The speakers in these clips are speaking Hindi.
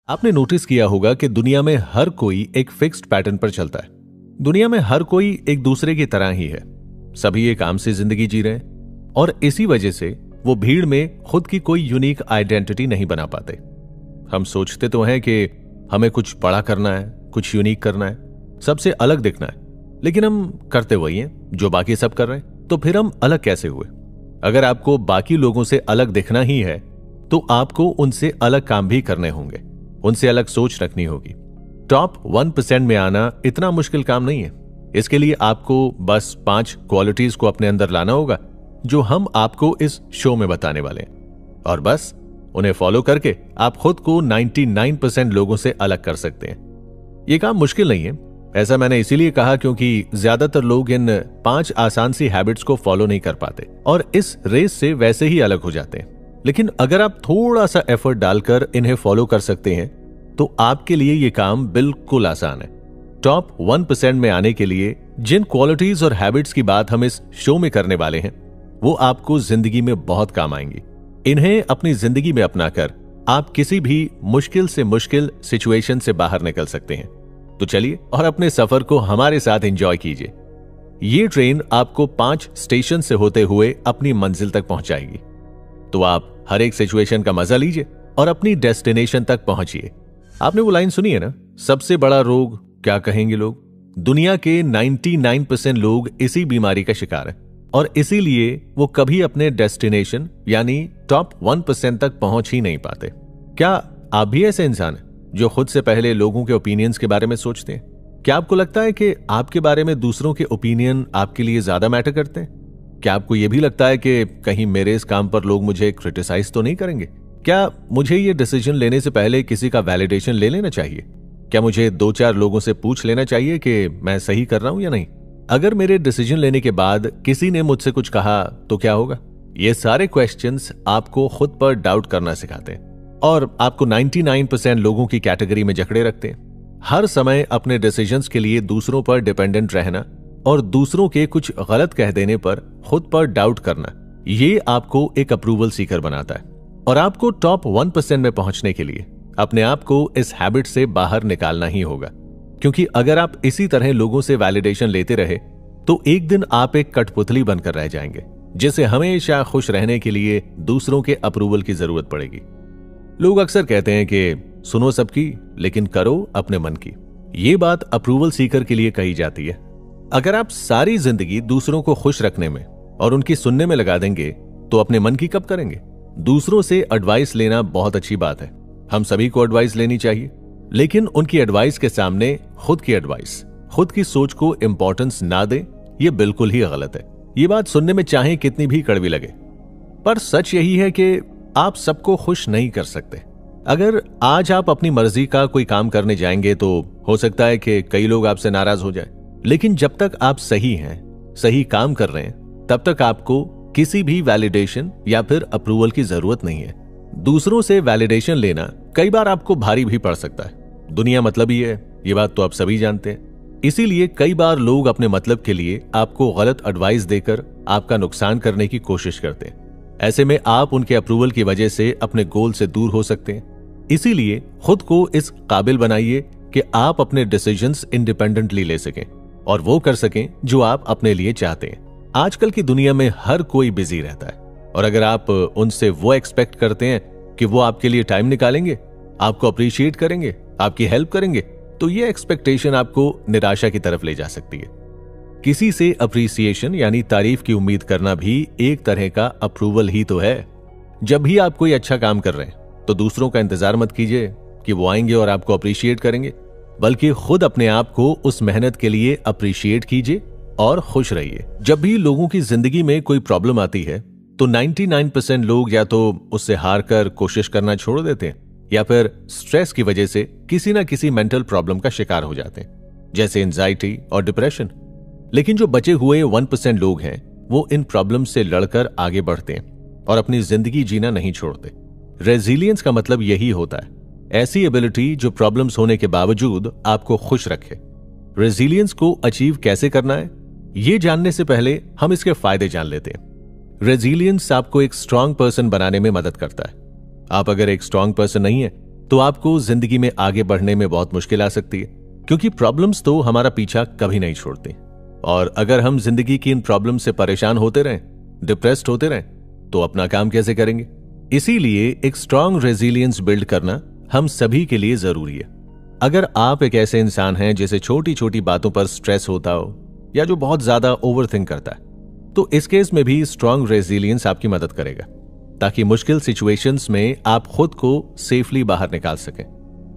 आपने नोटिस किया होगा कि दुनिया में हर कोई एक फिक्स्ड पैटर्न पर चलता है। दुनिया में हर कोई एक दूसरे की तरह ही है। सभी एक आम सी जिंदगी जी रहे हैं और इसी वजह से वो भीड़ में खुद की कोई यूनिक आइडेंटिटी नहीं बना पाते। हम सोचते तो हैं कि हमें कुछ बड़ा करना है, कुछ यूनिक करना है, सबसे अलग दिखना है, लेकिन हम करते वही हैं जो बाकी सब कर रहे हैं। तो फिर हम अलग कैसे हुए? अगर आपको बाकी लोगों से अलग दिखना ही है तो आपको उनसे अलग काम भी करने होंगे, उनसे अलग सोच रखनी होगी। टॉप 1% में आना इतना मुश्किल काम नहीं है। इसके लिए आपको बस 5 क्वालिटीज को अपने अंदर लाना होगा जो हम आपको इस शो में बताने वाले हैं, और बस उन्हें फॉलो करके आप खुद को 99% लोगों से अलग कर सकते हैं। यह काम मुश्किल नहीं है। ऐसा मैंने इसीलिए कहा क्योंकि ज्यादातर लोग इन 5 आसान सी हैबिट्स को फॉलो नहीं कर पाते और इस रेस से वैसे ही अलग हो जाते हैं। लेकिन अगर आप थोड़ा सा एफर्ट डालकर इन्हें फॉलो कर सकते हैं तो आपके लिए यह काम बिल्कुल आसान है। टॉप 1% में आने के लिए जिन क्वालिटीज और हैबिट्स की बात हम इस शो में करने वाले हैं वो आपको जिंदगी में बहुत काम आएंगी। इन्हें अपनी जिंदगी में अपनाकर आप किसी भी मुश्किल से मुश्किल सिचुएशन से बाहर निकल सकते हैं। तो चलिए और अपने सफर को हमारे साथ एंजॉय कीजिए। ये ट्रेन आपको 5 स्टेशन से होते हुए अपनी मंजिल तक पहुंचाएगी। तो आप हर एक सिचुएशन का मजा लीजिए और अपनी डेस्टिनेशन तक पहुंचिए। आपने वो लाइन सुनी है ना, सबसे बड़ा रोग क्या कहेंगे लोग? दुनिया के 99% लोग इसी बीमारी का शिकार हैं और इसीलिए वो कभी अपने डेस्टिनेशन यानी टॉप 1% तक पहुंच ही नहीं पाते। क्या आप भी ऐसे इंसान हैं जो खुद से पहले लोगों के ओपिनियंस के बारे में सोचते हैं? क्या आपको लगता है कि आपके बारे में दूसरों के ओपिनियन आपके लिए ज्यादा मैटर करते हैं? क्या आपको यह भी लगता है कि कहीं मेरे इस काम पर लोग मुझे क्रिटिसाइज तो नहीं करेंगे? क्या मुझे ये डिसीजन लेने से पहले किसी का वैलिडेशन ले लेना चाहिए? क्या मुझे 2-4 लोगों से पूछ लेना चाहिए कि मैं सही कर रहा हूं या नहीं? अगर मेरे डिसीजन लेने के बाद किसी ने मुझसे कुछ कहा तो क्या होगा? ये सारे क्वेश्चंस आपको खुद पर डाउट करना सिखाते हैं और आपको 99% लोगों की कैटेगरी में जकड़े रखते हैं। हर समय अपने डिसीजंस के लिए दूसरों पर डिपेंडेंट रहना और दूसरों के कुछ गलत कह देने पर खुद पर डाउट करना, ये आपको एक अप्रूवल सीकर बनाता है। और आपको टॉप 1% में पहुंचने के लिए अपने आप को इस हैबिट से बाहर निकालना ही होगा, क्योंकि अगर आप इसी तरह लोगों से वैलिडेशन लेते रहे तो एक दिन आप एक कठपुतली बनकर रह जाएंगे जिसे हमेशा खुश रहने के लिए दूसरों के अप्रूवल की जरूरत पड़ेगी। लोग अक्सर कहते हैं कि सुनो सबकी लेकिन करो अपने मन की। ये बात अप्रूवल सीकर के लिए कही जाती है। अगर आप सारी जिंदगी दूसरों को खुश रखने में और उनकी सुनने में लगा देंगे तो अपने मन की कब करेंगे? दूसरों से एडवाइस लेना बहुत अच्छी बात है, हम सभी को एडवाइस लेनी चाहिए, लेकिन उनकी एडवाइस के सामने खुद की एडवाइस, खुद की सोच को इंपॉर्टेंस ना दें, यह बिल्कुल ही गलत है। ये बात सुनने में चाहे कितनी भी कड़वी लगे, पर सच यही है कि आप सबको खुश नहीं कर सकते। अगर आज आप अपनी मर्जी का कोई काम करने जाएंगे तो हो सकता है कि कई लोग आपसे नाराज हो जाएं, लेकिन जब तक आप सही हैं, सही काम कर रहे हैं, तब तक आपको किसी भी वैलिडेशन या फिर अप्रूवल की जरूरत नहीं है। दूसरों से वैलिडेशन लेना कई बार आपको भारी भी पड़ सकता है। दुनिया मतलबी है, ये बात तो आप सभी जानते हैं। इसीलिए कई बार लोग अपने मतलब के लिए आपको गलत एडवाइस देकर आपका नुकसान करने की कोशिश करते हैं। ऐसे में आप उनके अप्रूवल की वजह से अपने गोल से दूर हो सकते हैं। इसीलिए खुद को इस काबिल बनाइए कि आप अपने डिसीजंस इंडिपेंडेंटली ले सकें और वो कर सकें जो आप अपने लिए चाहते हैं। आजकल की दुनिया में हर कोई बिजी रहता है और अगर आप उनसे वो एक्सपेक्ट करते हैं कि वो आपके लिए टाइम निकालेंगे, आपको अप्रिशिएट करेंगे, आपकी हेल्प करेंगे, तो ये एक्सपेक्टेशन आपको निराशा की तरफ ले जा सकती है। किसी से अप्रिसिएशन यानी तारीफ की उम्मीद करना भी एक तरह का अप्रूवल ही तो है। जब भी आप कोई अच्छा काम कर रहे हैं तो दूसरों का इंतजार मत कीजिए कि वो आएंगे और आपको अप्रिशिएट करेंगे, बल्कि खुद अपने आप को उस मेहनत के लिए अप्रिशिएट कीजिए और खुश रहिए। जब भी लोगों की जिंदगी में कोई प्रॉब्लम आती है तो 99% लोग या तो उससे हार कर कोशिश करना छोड़ देते हैं या फिर स्ट्रेस की वजह से किसी ना किसी मेंटल प्रॉब्लम का शिकार हो जाते हैं, जैसे एंजाइटी और डिप्रेशन। लेकिन जो बचे हुए 1% लोग हैं वो इन प्रॉब्लम से लड़कर आगे बढ़ते हैं और अपनी जिंदगी जीना नहीं छोड़ते। रेजिलियंस का मतलब यही होता है, ऐसी एबिलिटी जो प्रॉब्लम्स होने के बावजूद आपको खुश रखे। रेजिलियंस को अचीव कैसे करना है, ये जानने से पहले हम इसके फायदे जान लेते हैं। रेजिलियंस आपको एक स्ट्रांग पर्सन बनाने में मदद करता है। आप अगर एक स्ट्रांग पर्सन नहीं है तो आपको जिंदगी में आगे बढ़ने में बहुत मुश्किल आ सकती है, क्योंकि प्रॉब्लम्स तो हमारा पीछा कभी नहीं छोड़ती। और अगर हम जिंदगी की इन प्रॉब्लम से परेशान होते रहें, डिप्रेस्ड होते रहें, तो अपना काम कैसे करेंगे? इसीलिए एक स्ट्रांग रेजिलियंस बिल्ड करना हम सभी के लिए जरूरी है। अगर आप एक ऐसे इंसान हैं जिसे छोटी छोटी बातों पर स्ट्रेस होता हो या जो बहुत ज्यादा ओवरथिंक करता है, तो इस केस में भी स्ट्रांग रेजिलियंस आपकी मदद करेगा, ताकि मुश्किल सिचुएशंस में आप खुद को सेफली बाहर निकाल सकें।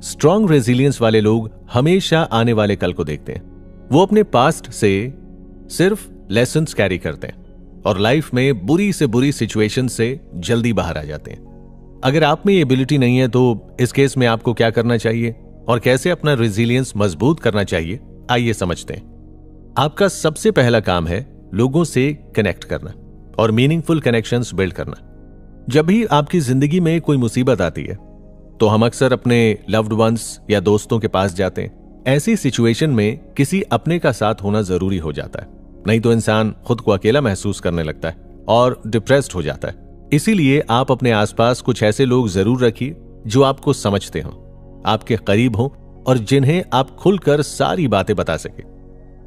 स्ट्रांग रेजिलियंस वाले लोग हमेशा आने वाले कल को देखते हैं। वो अपने पास्ट से सिर्फ लेसन्स कैरी करते हैं और लाइफ में बुरी से बुरी सिचुएशन से जल्दी बाहर आ जाते हैं। अगर आप में ये एबिलिटी नहीं है, तो इस केस में आपको क्या करना चाहिए और कैसे अपना रेजिलियंस मजबूत करना चाहिए, आइए समझते हैं। आपका सबसे पहला काम है लोगों से कनेक्ट करना और मीनिंगफुल कनेक्शंस बिल्ड करना। जब भी आपकी जिंदगी में कोई मुसीबत आती है, तो हम अक्सर अपने लव्ड वंस या दोस्तों के पास जाते हैं। ऐसी सिचुएशन में किसी अपने का साथ होना जरूरी हो जाता है, नहीं तो इंसान खुद को अकेला महसूस करने लगता है और डिप्रेस्ड हो जाता है। इसीलिए आप अपने आसपास कुछ ऐसे लोग जरूर रखिए जो आपको समझते हों, आपके करीब हों और जिन्हें आप खुलकर सारी बातें बता सके।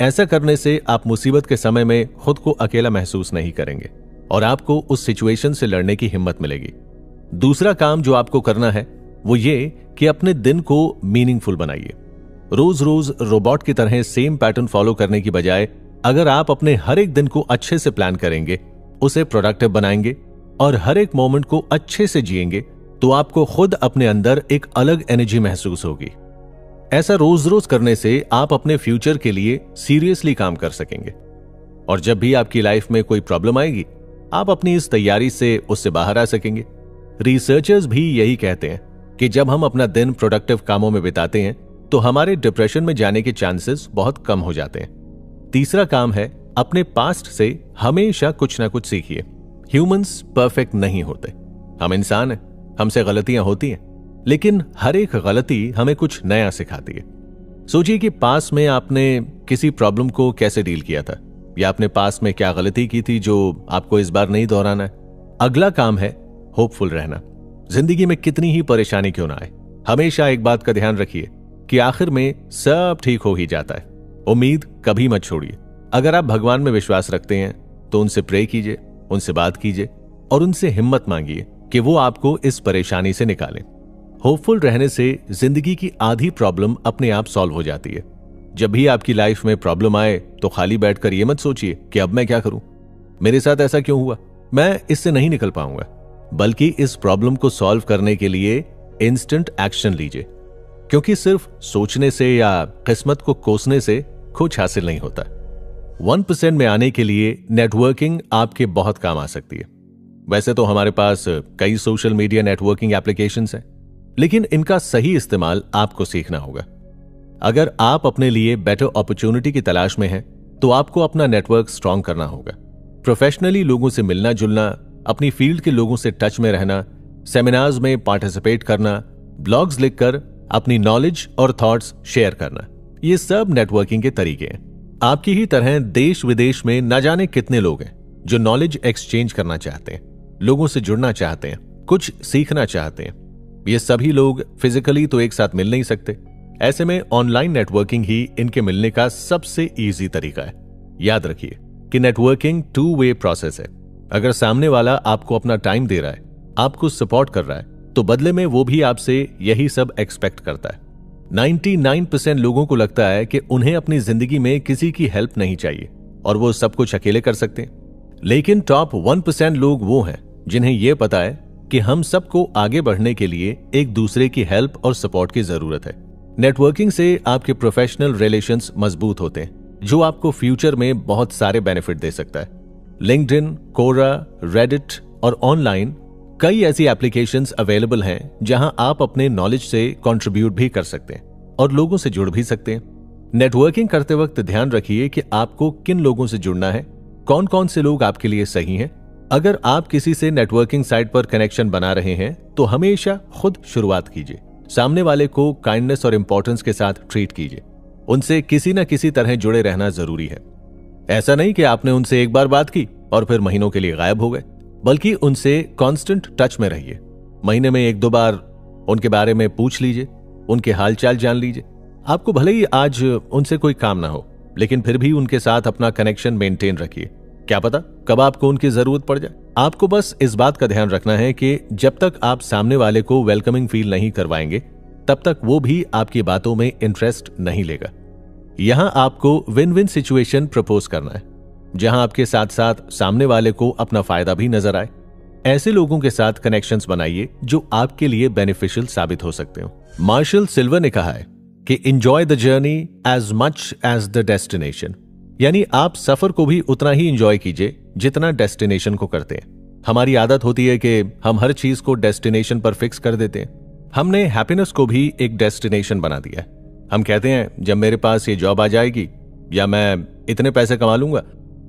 ऐसा करने से आप मुसीबत के समय में खुद को अकेला महसूस नहीं करेंगे और आपको उस सिचुएशन से लड़ने की हिम्मत मिलेगी। दूसरा काम जो आपको करना है वो ये कि अपने दिन को मीनिंगफुल बनाइए। रोज रोज रोबोट की तरह सेम पैटर्न फॉलो करने की बजाय अगर आप अपने हर एक दिन को अच्छे से प्लान करेंगे, उसे प्रोडक्टिव बनाएंगे और हर एक मोमेंट को अच्छे से जिएंगे, तो आपको खुद अपने अंदर एक अलग एनर्जी महसूस होगी। ऐसा रोज रोज करने से आप अपने फ्यूचर के लिए सीरियसली काम कर सकेंगे और जब भी आपकी लाइफ में कोई प्रॉब्लम आएगी, आप अपनी इस तैयारी से उससे बाहर आ सकेंगे। रिसर्चर्स भी यही कहते हैं कि जब हम अपना दिन प्रोडक्टिव कामों में बिताते हैं, तो हमारे डिप्रेशन में जाने के चांसेस बहुत कम हो जाते हैं। तीसरा काम है अपने पास्ट से हमेशा कुछ ना कुछ सीखिए। ह्यूमंस परफेक्ट नहीं होते, हम इंसान हैं, हमसे गलतियां होती हैं, लेकिन हर एक गलती हमें कुछ नया सिखाती है। सोचिए कि पास में आपने किसी प्रॉब्लम को कैसे डील किया था, या आपने पास में क्या गलती की थी जो आपको इस बार नहीं दोहराना है। अगला काम है होपफुल रहना। जिंदगी में कितनी ही परेशानी क्यों ना आए, हमेशा एक बात का ध्यान रखिए कि आखिर में सब ठीक हो ही जाता है। उम्मीद कभी मत छोड़िए। अगर आप भगवान में विश्वास रखते हैं तो उनसे प्रे कीजिए, उनसे बात कीजिए और उनसे हिम्मत मांगिए कि वो आपको इस परेशानी से निकालें। होपफुल रहने से जिंदगी की आधी प्रॉब्लम अपने आप सॉल्व हो जाती है। जब भी आपकी लाइफ में प्रॉब्लम आए तो खाली बैठकर ये मत सोचिए कि अब मैं क्या करूं, मेरे साथ ऐसा क्यों हुआ, मैं इससे नहीं निकल पाऊंगा, बल्कि इस प्रॉब्लम को सॉल्व करने के लिए इंस्टेंट एक्शन लीजिए, क्योंकि सिर्फ सोचने से या किस्मत को कोसने से कुछ हासिल नहीं होता। 1% में आने के लिए नेटवर्किंग आपके बहुत काम आ सकती है। वैसे तो हमारे पास कई सोशल मीडिया नेटवर्किंग एप्लीकेशंस हैं, लेकिन इनका सही इस्तेमाल आपको सीखना होगा। अगर आप अपने लिए बेटर अपॉर्चुनिटी की तलाश में हैं, तो आपको अपना नेटवर्क स्ट्रांग करना होगा। प्रोफेशनली लोगों से मिलना जुलना, अपनी फील्ड के लोगों से टच में रहना, सेमिनार्स में पार्टिसिपेट करना, ब्लॉग्स लिखकर अपनी नॉलेज और थॉट्स शेयर करना, ये सब नेटवर्किंग के तरीके हैं। आपकी ही तरह देश विदेश में न जाने कितने लोग हैं जो नॉलेज एक्सचेंज करना चाहते हैं, लोगों से जुड़ना चाहते हैं, कुछ सीखना चाहते हैं। ये सभी लोग फिजिकली तो एक साथ मिल नहीं सकते। ऐसे में ऑनलाइन नेटवर्किंग ही इनके मिलने का सबसे इजी तरीका है। याद रखिए कि नेटवर्किंग 2 वे प्रोसेस है। अगर सामने वाला आपको अपना टाइम दे रहा है, आपको सपोर्ट कर रहा है, तो बदले में वो भी आपसे यही सब एक्सपेक्ट करता है। 99% लोगों को लगता है कि उन्हें अपनी जिंदगी में किसी की हेल्प नहीं चाहिए और वो सब कुछ अकेले कर सकते हैं। लेकिन टॉप 1% लोग वो हैं जिन्हें यह पता है कि हम सबको आगे बढ़ने के लिए एक दूसरे की हेल्प और सपोर्ट की जरूरत है। नेटवर्किंग से आपके प्रोफेशनल रिलेशंस मजबूत होते हैं, जो आपको फ्यूचर में बहुत सारे बेनिफिट दे सकता है। लिंक्डइन, कोरा, रेडिट और ऑनलाइन कई ऐसी एप्लीकेशंस अवेलेबल हैं जहां आप अपने नॉलेज से कंट्रीब्यूट भी कर सकते हैं और लोगों से जुड़ भी सकते हैं। नेटवर्किंग करते वक्त ध्यान रखिए कि आपको किन लोगों से जुड़ना है, कौन कौन से लोग आपके लिए सही हैं। अगर आप किसी से नेटवर्किंग साइट पर कनेक्शन बना रहे हैं तो हमेशा खुद शुरुआत कीजिए। सामने वाले को काइंडनेस और इंपॉर्टेंस के साथ ट्रीट कीजिए। उनसे किसी न किसी तरह जुड़े रहना जरूरी है। ऐसा नहीं कि आपने उनसे एक बार बात की और फिर महीनों के लिए गायब हो गए, बल्कि उनसे कांस्टेंट टच में रहिए। महीने में 1-2 बार उनके बारे में पूछ लीजिए, उनके हालचाल जान लीजिए। आपको भले ही आज उनसे कोई काम ना हो, लेकिन फिर भी उनके साथ अपना कनेक्शन मेंटेन रखिए। क्या पता कब आपको उनकी जरूरत पड़ जाए। आपको बस इस बात का ध्यान रखना है कि जब तक आप सामने वाले को वेलकमिंग फील नहीं करवाएंगे, तब तक वो भी आपकी बातों में इंटरेस्ट नहीं लेगा। यहां आपको विन विन सिचुएशन प्रपोज करना है, जहां आपके साथ साथ सामने वाले को अपना फायदा भी नजर आए। ऐसे लोगों के साथ कनेक्शंस बनाइए जो आपके लिए बेनिफिशियल साबित हो सकते हो। मार्शल सिल्वर ने कहा है कि enjoy the journey as much as the destination, यानी आप सफर को भी उतना ही एंजॉय कीजिए जितना डेस्टिनेशन को करते हैं। हमारी आदत होती है कि हम हर चीज को डेस्टिनेशन पर फिक्स कर देते हैं। हमने हैप्पीनेस को भी एक डेस्टिनेशन बना दिया है। हम कहते हैं जब मेरे पास ये जॉब आ जाएगी, या मैं इतने पैसे कमा लूंगा,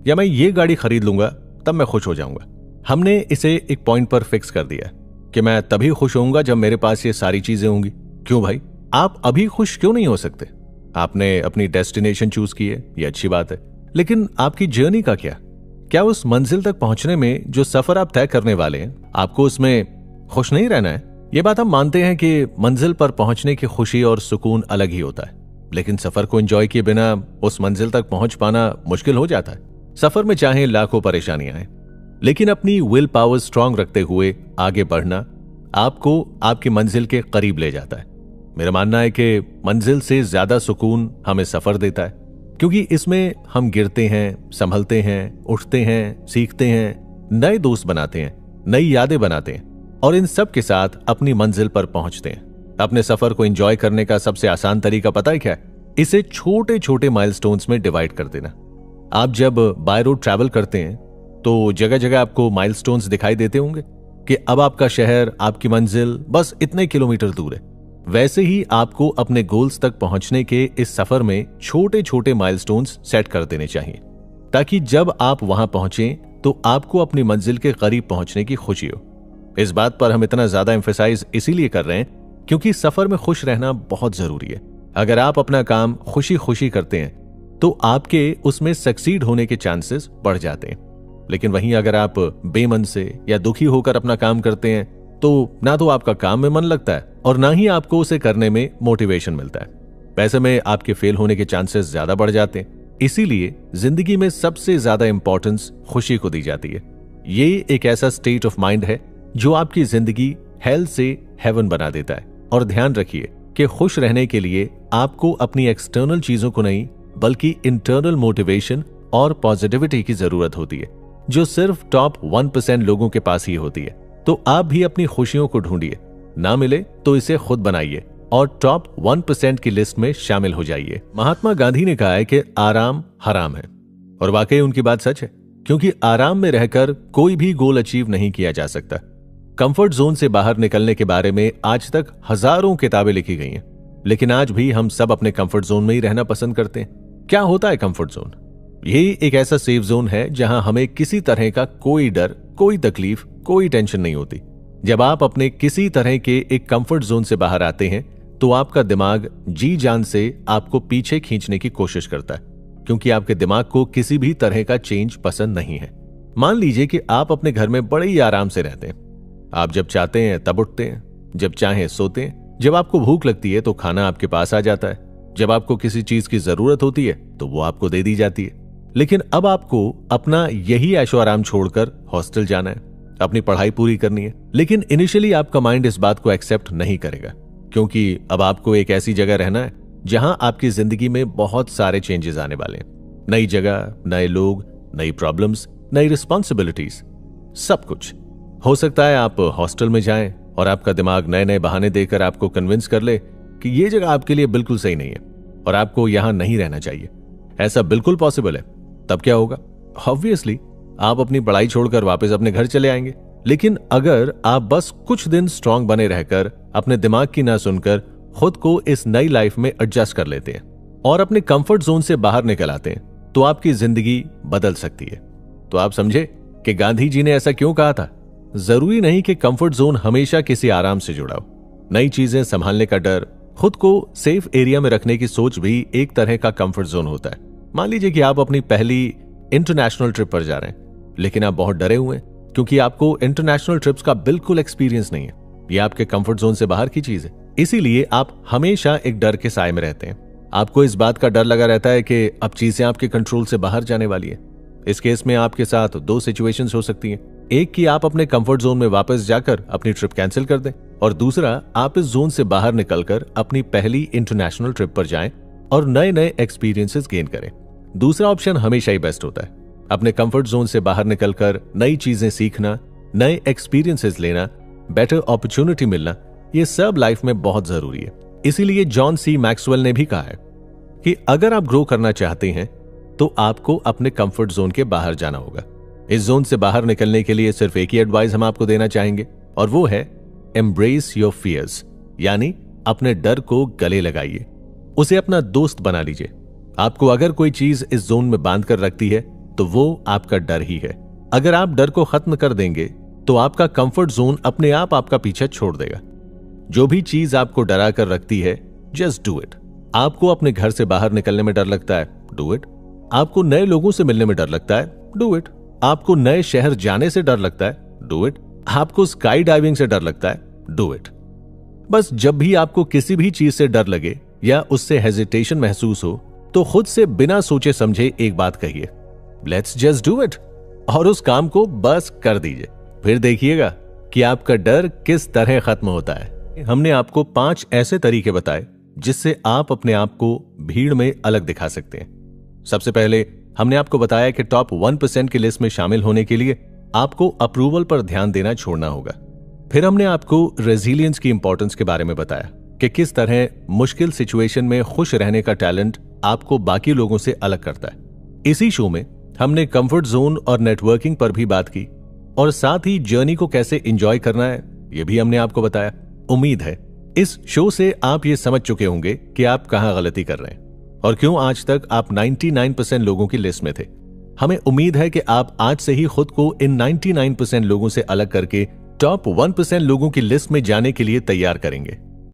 या मैं ये गाड़ी खरीद लूंगा, तब मैं खुश हो जाऊंगा। हमने इसे एक पॉइंट पर फिक्स कर दिया कि मैं तभी खुश होऊंगा जब मेरे पास ये सारी चीजें होंगी। क्यों भाई, आप अभी खुश क्यों नहीं हो सकते? आपने अपनी डेस्टिनेशन चूज की है, ये अच्छी बात है, लेकिन आपकी जर्नी का क्या उस मंजिल तक पहुंचने में जो सफर आप तय करने वाले हैं, आपको उसमें खुश नहीं रहना है? ये बात हम मानते हैं कि मंजिल पर पहुंचने की खुशी और सुकून अलग ही होता है, लेकिन सफर को एंजॉय किए बिना उस मंजिल तक पहुंच पाना मुश्किल हो जाता है। सफर में चाहे लाखों परेशानियां आए, लेकिन अपनी विल पावर स्ट्रांग रखते हुए आगे बढ़ना आपको आपकी मंजिल के करीब ले जाता है। मेरा मानना है कि मंजिल से ज्यादा सुकून हमें सफर देता है, क्योंकि इसमें हम गिरते हैं, संभलते हैं, उठते हैं, सीखते हैं, नए दोस्त बनाते हैं, नई यादें बनाते हैं, और इन सब के साथ अपनी मंजिल पर पहुंचते हैं। अपने सफर को एंजॉय करने का सबसे आसान तरीका पता है क्या है? इसे छोटे छोटे माइलस्टोन्स में डिवाइड कर देना। आप जब बाय रोड ट्रैवल करते हैं तो जगह जगह आपको माइलस्टोन्स दिखाई देते होंगे कि अब आपका शहर, आपकी मंजिल बस इतने किलोमीटर दूर है। वैसे ही आपको अपने गोल्स तक पहुंचने के इस सफर में छोटे छोटे माइलस्टोन्स सेट कर देने चाहिए, ताकि जब आप वहां पहुंचें तो आपको अपनी मंजिल के करीब पहुंचने की खुशी हो। इस बात पर हम इतना ज्यादा एम्फेसाइज इसीलिए कर रहे हैं क्योंकि सफर में खुश रहना बहुत जरूरी है। अगर आप अपना काम खुशी खुशी करते हैं तो आपके उसमें सक्सीड होने के चांसेस बढ़ जाते हैं, लेकिन वहीं अगर आप बेमन से या दुखी होकर अपना काम करते हैं तो ना तो आपका काम में मन लगता है और ना ही आपको उसे करने में मोटिवेशन मिलता है। ऐसे में आपके फेल होने के चांसेस ज्यादा बढ़ जाते हैं। इसीलिए जिंदगी में सबसे ज्यादा इंपॉर्टेंस खुशी को दी जाती है। ये एक ऐसा स्टेट ऑफ माइंड है जो आपकी जिंदगी हेल से हेवन बना देता है। और ध्यान रखिए कि खुश रहने के लिए आपको अपनी एक्सटर्नल चीजों को नहीं, बल्कि इंटरनल मोटिवेशन और पॉजिटिविटी की जरूरत होती है, जो सिर्फ टॉप 1% लोगों के पास ही होती है। तो आप भी अपनी खुशियों को ढूंढिए, ना मिले तो इसे खुद बनाइए और टॉप 1% की लिस्ट में शामिल हो जाइए। महात्मा गांधी ने कहा है कि आराम हराम है, और वाकई उनकी बात सच है, क्योंकि आराम में रहकर कोई भी गोल अचीव नहीं किया जा सकता। कंफर्ट जोन से बाहर निकलने के बारे में आज तक हजारों किताबें लिखी गई हैं, लेकिन आज भी हम सब अपने कंफर्ट जोन में ही रहना पसंद करते हैं। क्या होता है कंफर्ट जोन? यही एक ऐसा सेफ जोन है जहां हमें किसी तरह का कोई डर, कोई तकलीफ, कोई टेंशन नहीं होती। जब आप अपने किसी तरह के एक कंफर्ट जोन से बाहर आते हैं तो आपका दिमाग जी जान से आपको पीछे खींचने की कोशिश करता है, क्योंकि आपके दिमाग को किसी भी तरह का चेंज पसंद नहीं है। मान लीजिए कि आप अपने घर में बड़े ही आराम से रहते हैं। आप जब चाहते हैं तब उठते हैं, जब चाहें सोते हैं, जब आपको भूख लगती है तो खाना आपके पास आ जाता है, जब आपको किसी चीज की जरूरत होती है तो वो आपको दे दी जाती है। लेकिन अब आपको अपना यही ऐशो आराम छोड़कर हॉस्टल जाना है, अपनी पढ़ाई पूरी करनी है। लेकिन इनिशियली आपका माइंड इस बात को एक्सेप्ट नहीं करेगा, क्योंकि अब आपको एक ऐसी जगह रहना है जहां आपकी जिंदगी में बहुत सारे चेंजेस आने वाले हैं। नई जगह, नए लोग, नई प्रॉब्लम्स, नई रिस्पॉन्सिबिलिटीज, सब कुछ। हो सकता है आप हॉस्टल में जाएं और आपका दिमाग नए नए बहाने देकर आपको कन्विंस कर ले कि ये जगह आपके लिए बिल्कुल सही नहीं है और आपको यहां नहीं रहना चाहिए। ऐसा बिल्कुल पॉसिबल है। तब क्या होगा? ऑब्वियसली आप अपनी पढ़ाई छोड़कर वापस अपने घर चले आएंगे। लेकिन अगर आप बस कुछ दिन स्ट्रांग बने रहकर अपने दिमाग की ना सुनकर खुद को इस नई लाइफ में एडजस्ट कर लेते हैं और अपने कंफर्ट जोन से बाहर निकल आते हैं, तो आपकी जिंदगी बदल सकती है। तो आप समझे कि गांधी जी ने ऐसा क्यों कहा था? जरूरी नहीं कि कंफर्ट जोन हमेशा किसी आराम से जुड़ा हो। नई चीजें संभालने का डर, खुद को सेफ एरिया में रखने की सोच भी एक तरह का कंफर्ट जोन होता है। मान लीजिए कि आप अपनी पहली इंटरनेशनल ट्रिप पर जा रहे हैं, लेकिन आप बहुत डरे हुए हैं क्योंकि आपको इंटरनेशनल ट्रिप्स का बिल्कुल एक्सपीरियंस नहीं है। ये आपके कंफर्ट जोन से बाहर की चीज है, इसीलिए आप हमेशा एक डर के साए में रहते हैं। आपको इस बात का डर लगा रहता है कि अब चीजें आपके कंट्रोल से बाहर जाने वाली है। इस केस में आपके साथ दो सिचुएशंस हो सकती हैं। एक कि आप अपने कंफर्ट जोन में वापस जाकर अपनी ट्रिप कैंसिल कर दें, और दूसरा आप इस जोन से बाहर निकलकर अपनी पहली इंटरनेशनल ट्रिप पर जाएं और नए नए एक्सपीरियंसेस गेन करें। दूसरा ऑप्शन हमेशा ही बेस्ट होता है। अपने कंफर्ट जोन से बाहर निकलकर नई चीजें सीखना, नए एक्सपीरियंसेस लेना, बेटर अपॉर्चुनिटी मिलना, ये सब लाइफ में बहुत जरूरी है। इसीलिए जॉन सी मैक्सवेल ने भी कहा है कि अगर आप ग्रो करना चाहते हैं तो आपको अपने कंफर्ट जोन के बाहर जाना होगा। इस जोन से बाहर निकलने के लिए सिर्फ एक ही एडवाइस हम आपको देना चाहेंगे, और वो है एम्ब्रेस योर फियर्स, यानी अपने डर को गले लगाइए, उसे अपना दोस्त बना लीजिए। आपको अगर कोई चीज इस जोन में बांध कर रखती है तो वो आपका डर ही है। अगर आप डर को खत्म कर देंगे तो आपका कंफर्ट जोन अपने आप आपका पीछा छोड़ देगा। जो भी चीज आपको डरा कर रखती है, जस्ट डू इट। आपको अपने घर से बाहर निकलने में डर लगता है, डू इट। आपको नए लोगों से मिलने में डर लगता है, डू इट। आपको नए शहर जाने से डर लगता है, डू इट। आपको स्काई डाइविंग से डर लगता है, डू इट। बस जब भी आपको किसी भी चीज से डर लगे या उससे हेजिटेशन महसूस हो तो खुद से बिना सोचे समझे एक बात कहिए, लेट्स जस्ट डू इट, और उस काम को बस कर दीजिए। फिर देखिएगा कि आपका डर किस तरह खत्म होता है। हमने आपको 5 ऐसे तरीके बताए जिससे आप अपने आप को भीड़ में अलग दिखा सकते हैं। सबसे पहले हमने आपको बताया कि टॉप 1% की लिस्ट में शामिल होने के लिए आपको अप्रूवल पर ध्यान देना छोड़ना होगा। फिर हमने आपको रेजिलियंस की इंपॉर्टेंस के बारे में बताया कि किस तरह मुश्किल सिचुएशन में खुश रहने का टैलेंट आपको बाकी लोगों से अलग करता है। इसी शो में हमने कंफर्ट जोन और नेटवर्किंग पर भी बात की, और साथ ही जर्नी को कैसे एंजॉय करना है ये भी हमने आपको बताया। उम्मीद है इस शो से आप ये समझ चुके होंगे कि आप कहां गलती कर रहे हैं और क्यों आज तक आप 99% लोगों की लिस्ट में थे। हमें उम्मीद है कि आप आज से ही खुद को इन 99% लोगों से अलग करके टॉप 1% लोगों की लिस्ट में जाने के लिए तैयार करेंगे।